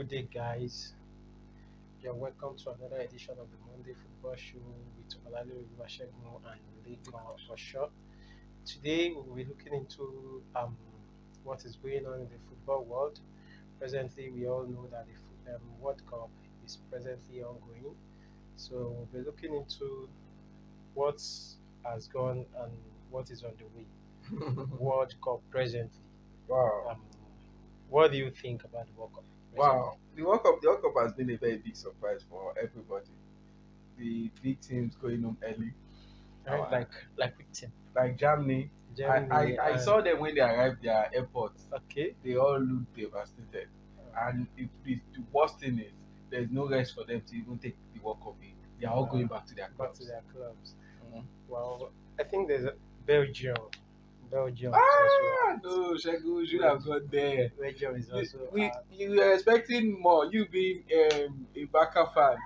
Good day, guys. You're welcome to another edition of the Monday Football Show with Olale Oluwasegun and Lekan Osho. Today, we will be looking into what is going on in the football world. Presently, we all know that the World Cup is presently ongoing. So, we'll be looking into what has gone and what is on the way. World Cup presently. Wow. Um, what do you think about the World Cup presently? Wow. The World Cup has been a very big surprise for everybody. The big teams going home early. Right, Uh, like with team. like Germany. Germany I and saw them when they arrived their airport. okay. They all looked devastated. And if the worst thing is there's no rest for them to even take the World Cup in. They are all going back to their back to clubs. their clubs. Mhm. Well, I think there's Belgium. Belgium is also Ah, out. no, Shegu, you should have gone there. Belgium is also out. You were expecting more. You being a Barca fan,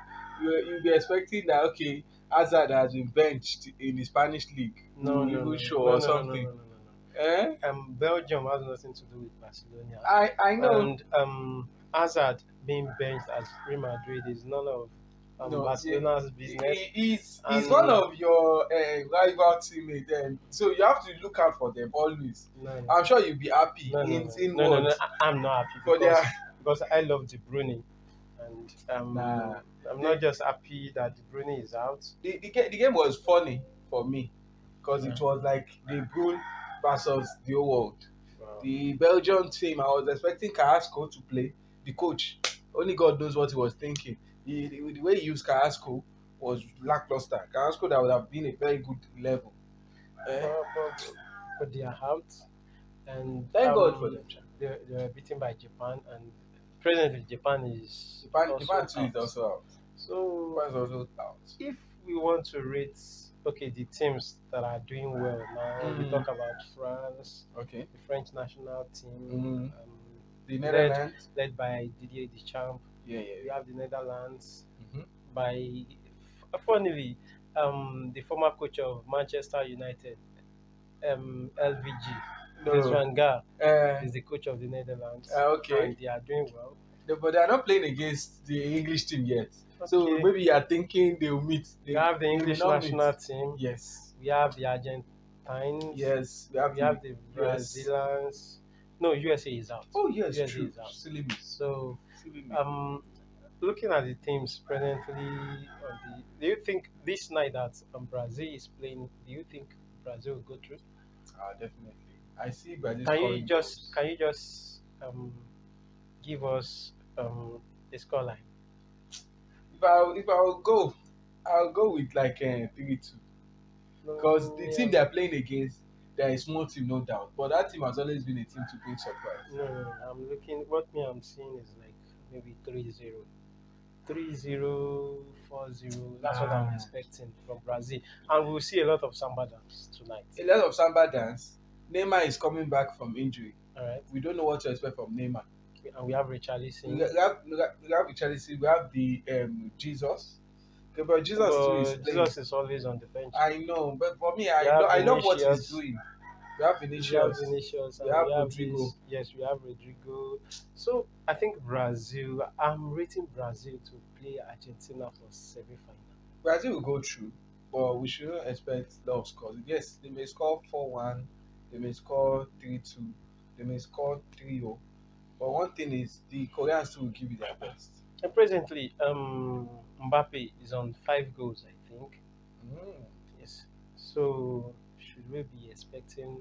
you be expecting that okay, Hazard has been benched in the Spanish league No, to no, even no, show no, or no, no, no, no, something. no, no, no. Eh? Belgium has nothing to do with Barcelona, I know. and Hazard being benched at Real Madrid is none of No, Barcelona's business. he's one And of your rival teammates. Then, so you have to look out for them always. no, no, I'm sure you'll be happy no, no, in no, no, no, no. words I'm not happy for their. because I love De Bruyne, and Nah, I'm not the, just happy that De Bruyne is out. the game was funny for me because Yeah. it was like De Bruyne versus the whole world. Wow. The Belgian team, I was expecting Carrasco to play. The coach, only God knows what he was thinking. The way he used Carrasco was lackluster. Carrasco that would have been a very good level. Eh? But they are out, and Thank God for them. Sha. they were beaten by Japan, and presently Japan is Japan too is out. also out. So Japan is also out. if we want to rate, okay, the teams that are doing well now, we talk about France, Okay. the French national team, The led Netherlands. led by Didier Deschamps. Yeah, We have the Netherlands Mhm. by, funnily, the former coach of Manchester United, LVG, Louis No. van Gaal, Uh, is the coach of the Netherlands, okay. and they are doing well. No, but they are not playing against the English team yet. So Okay. maybe you are thinking they will meet. We have the they will English not national meet. team. Yes. We have the Argentines. Yes. We have the US. Brazilians. No, USA is out. Oh yes, USA true. is out. Silly me. So, Silly me. looking at the teams presently do you think this night that Brazil is playing, do you think Brazil will go through? Definitely. I see Brazil Can you scoring just goals. can you just give us the scoreline? If I'll go, I'll go with like 3-2 because the team they are playing against, they're a small team, no doubt. But that team has always been a team to bring surprise. No, I'm looking. What me I'm seeing is like maybe 3-0, 3-0, 4-0. That's what I'm expecting from Brazil, and we'll see a lot of samba dance tonight. A lot of samba dance. Neymar is coming back from injury. All right, We don't know what to expect from Neymar. and we have Richarlison. We have Richarlison. We have the Jesus. Okay, but Jesus too is But playing. Jesus is always on the bench. I know, but for me, We have I love what he's Vinicius. doing. We have We have Vinicius. Vinicius, We and have we have Rodrigo. this. Yes, we have Rodrigo. So I think Brazil. I'm rating Brazil to play Argentina for semi-final. Brazil will go through, but we shouldn't expect a lot of scores. Yes, they may score 4-1, they may score 3-2, they may score 3-0. But one thing is, the Koreans too will give you their best. And presently, Mbappe is on 5 goals, I think. Mm. Yes. So should we be expecting?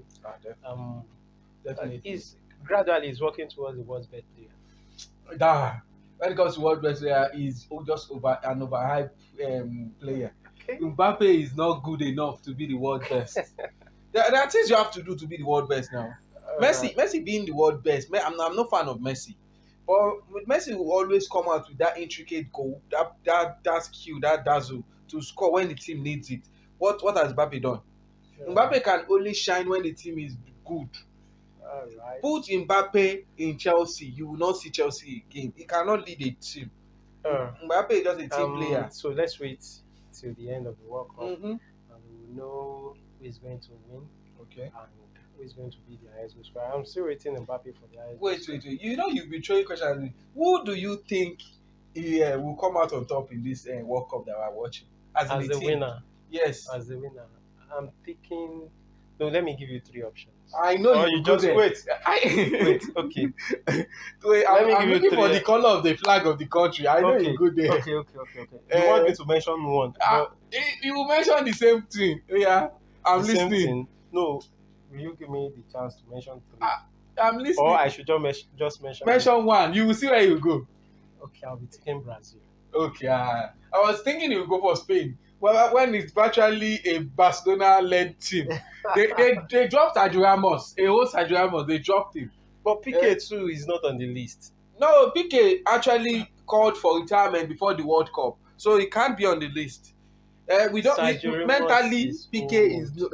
Definitely. Is gradually is working towards the world's best player. When it comes to world best player, he's just an overhyped player. Okay. Mbappe is not good enough to be the world best. There are things you have to do to be the world best now. Messi being the world best. I'm not fan of Messi, but with Messi will always come out with that intricate goal, that skill, that dazzle to score when the team needs it. What has Mbappe done? Mbappe can only shine when the team is good. All right. Put Mbappe in Chelsea, you will not see Chelsea again. He cannot lead a team. Mbappe is just a team player. So let's wait till the end of the World Cup, Mm-hmm. and we will know who is going to win Okay. and who is going to be the highest goal scorer. I'm still rating Mbappe for the highest goal Wait, scorer. wait, wait. You know you've been throwing questions at me. Who do you think will come out on top in this World Cup that we're watching? As in As a the team? winner, Yes. as the winner, I'm thinking. No, let me give you three options. I know Or you you will go just there. wait. I... Wait. Okay. Wait, Let me I'm give you looking for three. the color of the flag of the country. I know Okay. you go there. Okay. You want me to mention one, but You will mention the same thing. Yeah, I'm the same listening. thing. No. Will you give me the chance to mention three, Ah, I'm or listening. I should just mention one? Mention one. You will see where you go. Okay, I'll be taking Brazil. Okay. I was thinking you would go for Spain. Well, when it's virtually a Barcelona-led team, they dropped Sergio Ramos. A whole Sergio Ramos. They dropped him. But Eh, PK too is not on the list. No, PK actually called for retirement before the World Cup, so he can't be on the list. We don't Sergio Ramos mentally is PK old.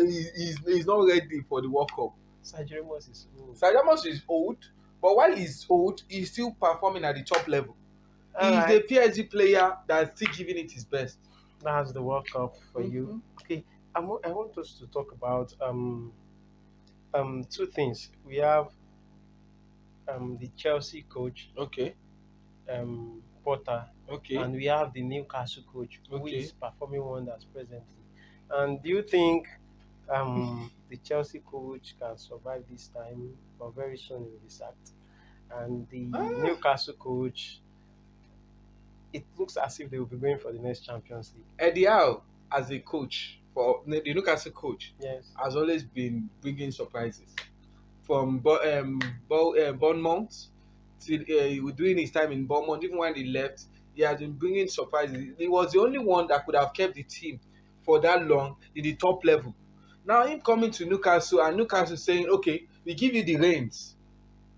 is not ready for the World Cup. Sergio Ramos is old. Sergio Ramos is old, but while he's old, he's still performing at the top level. All He's right, a PSG player that's still giving it his best. that's the World Cup for you. Mhm. Okay, I want us to talk about two things. We have the Chelsea coach Okay, Potter, okay, and we have the Newcastle coach who okay. is performing wonders presently. And do you think the Chelsea coach can survive this time, or very soon he will be sacked? And the Ah, Newcastle coach, it looks as if they will be going for the next Champions League. Eddie Howe, as a coach for the Newcastle coach, Yes. has always been bringing surprises. From Bournemouth till he was doing his time in Bournemouth. Even when he left, he has been bringing surprises. He was the only one that could have kept the team for that long in the top level. Now him coming to Newcastle and Newcastle saying, "Okay, we give you the reins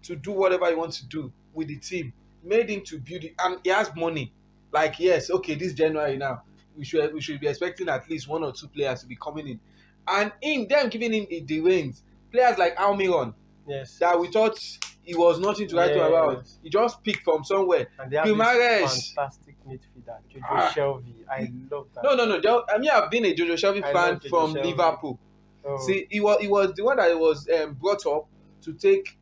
to do whatever you want to do with the team." Made him to build it, and he has money. Like yes, okay, this January now we should be expecting at least one or two players to be coming in, and in them giving him the reins, players like Almiron Yes. that we thought he was nothing to write home about. Yes. He just picked from somewhere. And they have Guimaraes. this fantastic midfielder, Jojo Ah. Shelby. I love that. No. I mean, I've been a Jojo Shelby I fan love Jojo from Shelby. Liverpool. Oh, See, he was the one that was brought up to take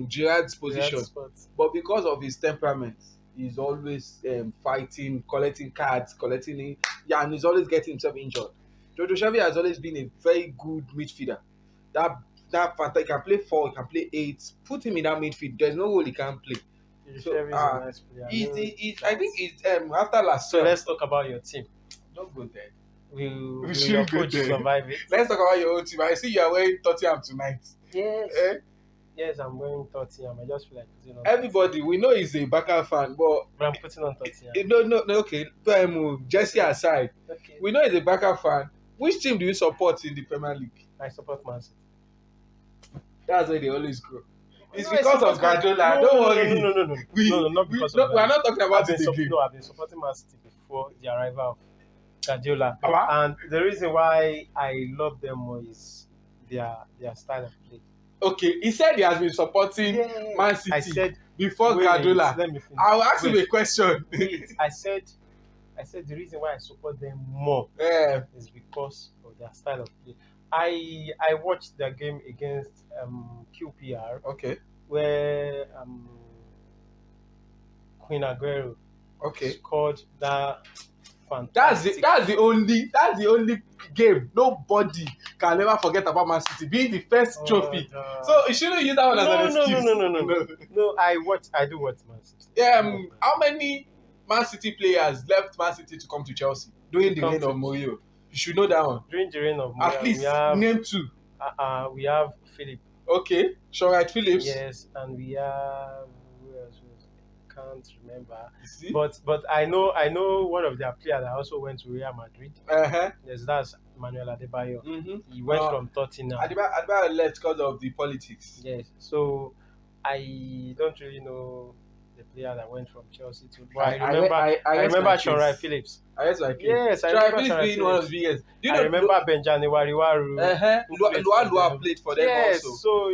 Gerrard's position, Red spots. but because of his temperament, he's always fighting, collecting cards, and he's always getting himself injured. Jojo Shelby has always been a very good midfielder. That fantastic. He can play 4, he can play 8. Put him in that midfield. There's no role he can't play. Jojo So, Shelby is a nice player. I think it's after last. So let's talk about your team. Don't go there. Will should your go coach there. survive it? Let's talk about your own team. I see you are wearing Tottenham tonight. Yes. Eh? Yes, I'm wearing Tottenham. I just feel like putting on Everybody, we know he's a Barca fan, but But I'm putting on Tottenham. no, okay. Jesse aside, Okay. we know he's a Barca fan. Which team do you support in the Premier League? I support Man City. That's why they always grow. It's No, I because of support Guardiola. No, Don't no, worry. No, not because of We are that. not talking I've about been, it again. no, I've been supporting Man City before the arrival of Guardiola. Aba? And the reason why I love them more is their style of play. Okay, he said he has been supporting Man City I said before wait, Guardiola. let me finish. I will ask him a Wait, question. wait. I said the reason why I support them more is because of their style of play. I watched their game against QPR Okay. where Queen Aguero scored that fantastic. That's the only game nobody can ever forget about Man City being the first trophy. So you shouldn't use that one as an excuse. No. I do watch Man City. How many Man City players left Man City to come to Chelsea during the reign of Mourinho? You should know that one. During the reign of Mourinho, At least name 2. We have Philip. Okay, Sherrod Phillips. Yes, and we have who else? Can't remember. You see? But I know one of their players that also went to Real Madrid. Yes, that's Manuel Adebayo. Mm-hmm. He went from Tottenham. Adebayo left because of the politics. Yes, so I don't really know the player that went from Chelsea to. But I remember Sherrod Phillips. Yes, I remember Phillips being one of the biggest. I remember Benjani Wariwaru. Lua played for them also. So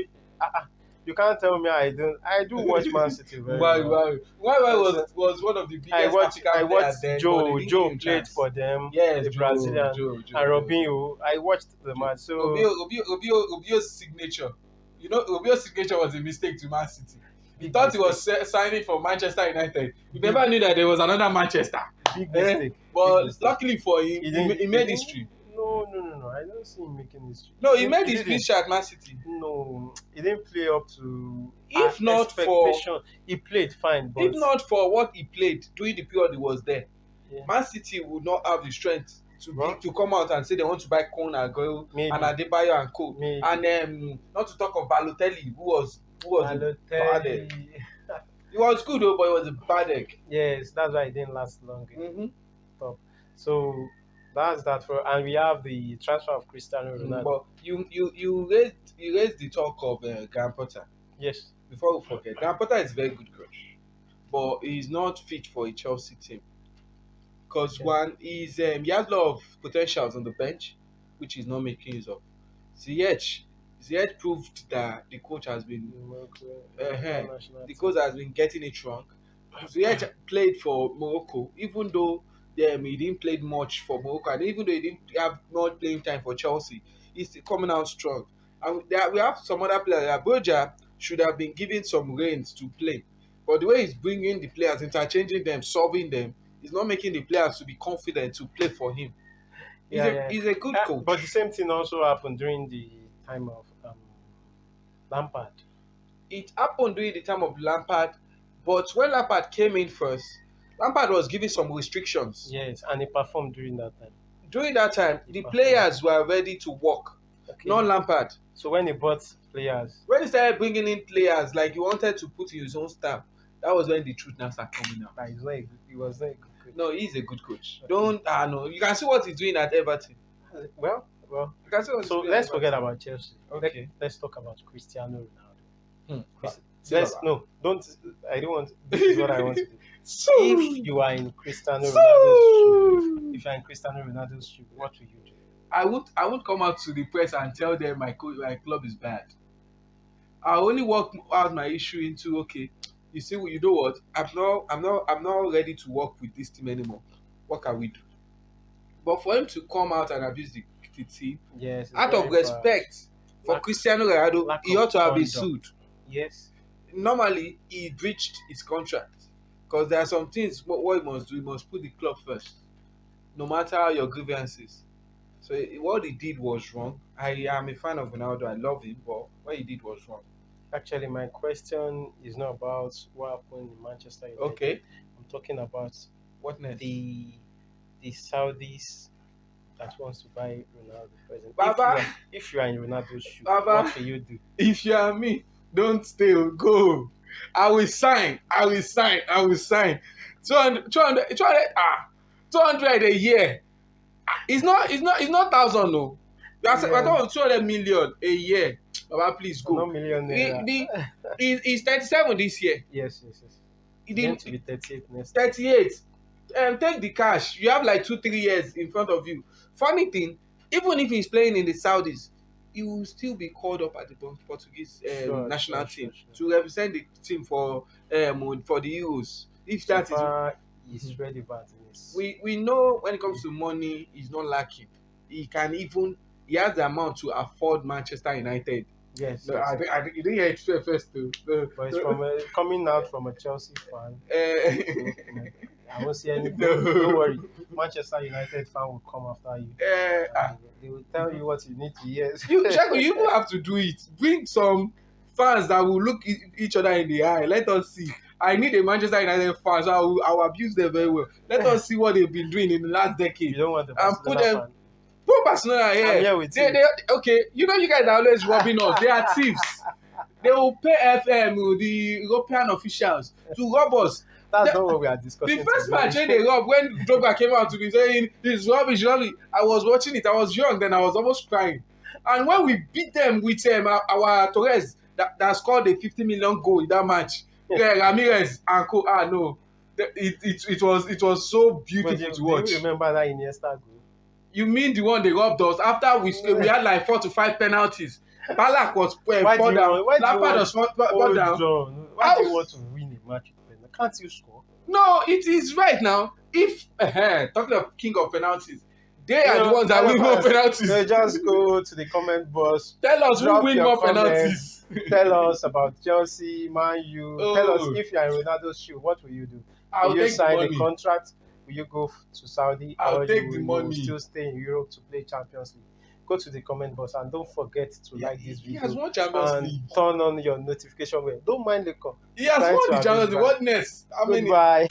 You can't tell me I don't. I do watch Man City very well. Why So, was one of the biggest I African players watched then, but they Joe. didn't give Joe him played chance. for them, Yes, the Joe, Brazilian, Joe, Joe, and Joe, Robinho. I watched the Joe. match. So Rubio's signature. You know, Rubio's signature was a mistake to Man City. He big thought he mistake. was signing for Manchester United. He Big, never knew that there was another Manchester. big Eh? mistake. Big But mistake. luckily for him, he He made didn't. history. No. I don't see him making history. No, he made He his didn't. big shot at Man City. No, he didn't play up to our If not for expectation. He played fine, if but not for what he played during the period he was there, yeah, Man City would not have the strength well, to come out and say they want to buy Kon Aguero and maybe, Adebayo and Co. maybe. And not to talk of Balotelli, who was a bad egg. Balotelli. He was good though, but he was a bad egg. Yes, that's why it didn't last long. Mm-hmm. Top. So that's that for, and we have the transfer of Cristiano Ronaldo. But you raised the talk of Graham Potter. Yes. Before we forget, Graham Potter is a very good coach, but he's not fit for a Chelsea team. Because Okay. one is he has a lot of potentials on the bench, which he's not making use of. Ziyech proved that the coach has been the coach has been getting it wrong. Ziyech played for Morocco, even though he didn't play much for Morocco, and even though he didn't have much playing time for Chelsea, he's still coming out strong. And we have some other players. Boja should have been given some reins to play, but the way he's bringing the players, interchanging them, solving them, he's not making the players to be confident to play for him. He's a good coach. But the same thing also happened during the time of Lampard. It happened during the time of Lampard, but when Lampard came in first, Lampard was given some restrictions. Yes, and he performed during that time. During that time, the players were ready to work, not Lampard. So when he bought players, when he started bringing in players, like he wanted to put in his own stamp, that was when the truth now started coming out. He was not a good coach. No, he's a good coach. Okay. No, you can see what he's doing at Everton. Well, you can see what so let's forget about Chelsea. Okay. Let's talk about Cristiano Ronaldo. Don't. I don't want. This is what I want to do. So, if you are in Cristiano Ronaldo's shoe, what will you do? I won't come out to the press and tell them my club is bad. I only work out my issue into you see, you know what? I'm not ready to work with this team anymore. What can we do? But for him to come out and abuse the team, yes, out of respect for Cristiano Ronaldo, he ought to have been sued. Yes. Normally, he breached his contract because there are some things what he must do. He must put the club first, no matter your grievances. So what he did was wrong. I am a fan of Ronaldo. I love him, but what he did was wrong. Actually, my question is not about what happened in Manchester United. Okay. I'm talking about what next? The Saudis that wants to buy Ronaldo present. Baba, if you are in Ronaldo's shoe, Baba, what will you do? If you are me, don't stay. Go. I will sign. 200 a year. It's not 1,000 no. We're talking 200 million a year. Baba, please go. No million. He's 37 this year. Yes. He's going to be 38 next. 38. Take the cash. You have like 2-3 years in front of you. Funny thing, even if he's playing in the Saudis, he will still be called up at the Portuguese national team to represent the team for the Euros. If so that is relevant. We know when it comes to money, he's not lacking. He has the amount to afford Manchester United. Yes. No, I think you didn't hear it first too. But it's coming out from a Chelsea fan. I won't say anything. No. Don't worry. Manchester United fan will come after you. They will tell you what you need to hear. You even have to do it. Bring some fans that will look each other in the eye. Let us see. I need a Manchester United fan, so I will abuse them very well. Let us see what they've been doing in the last decade. You don't want the Barcelona fan. Put Barcelona here. I'm here with you. Okay, you know you guys are always robbing us. They are thieves. They will pay FM, the European officials, to rob us. That's not what we are discussing. The first match they robbed when Drogba came out to be saying this is rubbish. I was watching it. I was young then. I was almost crying. And when we beat them with our Torres that scored a 50 million goal in that match, Ramirez and Co. No, it was so beautiful to watch. Do you remember that Iniesta goal? You mean the one they robbed us after we had like 4 to 5 penalties? Balak was Why do fall you down. want? Why do you Lampard want? was fall Hold down. on. Why do How? you want to win a match with penalty? Can't you score? No, it is right now. If talking of king of penalties, they are the ones that All win of more us, penalties. just go to the comment box, Tell us who drop win your more comments, penalties. tell us about Chelsea, Man U. Tell us Oh, if you are in Ronaldo's shoe, what will you do? Will I'll you take the sign a money. contract? Will you go to Saudi, I'll or take the you will money. still stay in Europe to play Champions League? Go to the comment box and don't forget to Yeah, like this he has video won Champions and League. turn on your notification bell. Don't mind the call. He has Trying won to the abuse Champions League. by. What next? How many? Goodbye.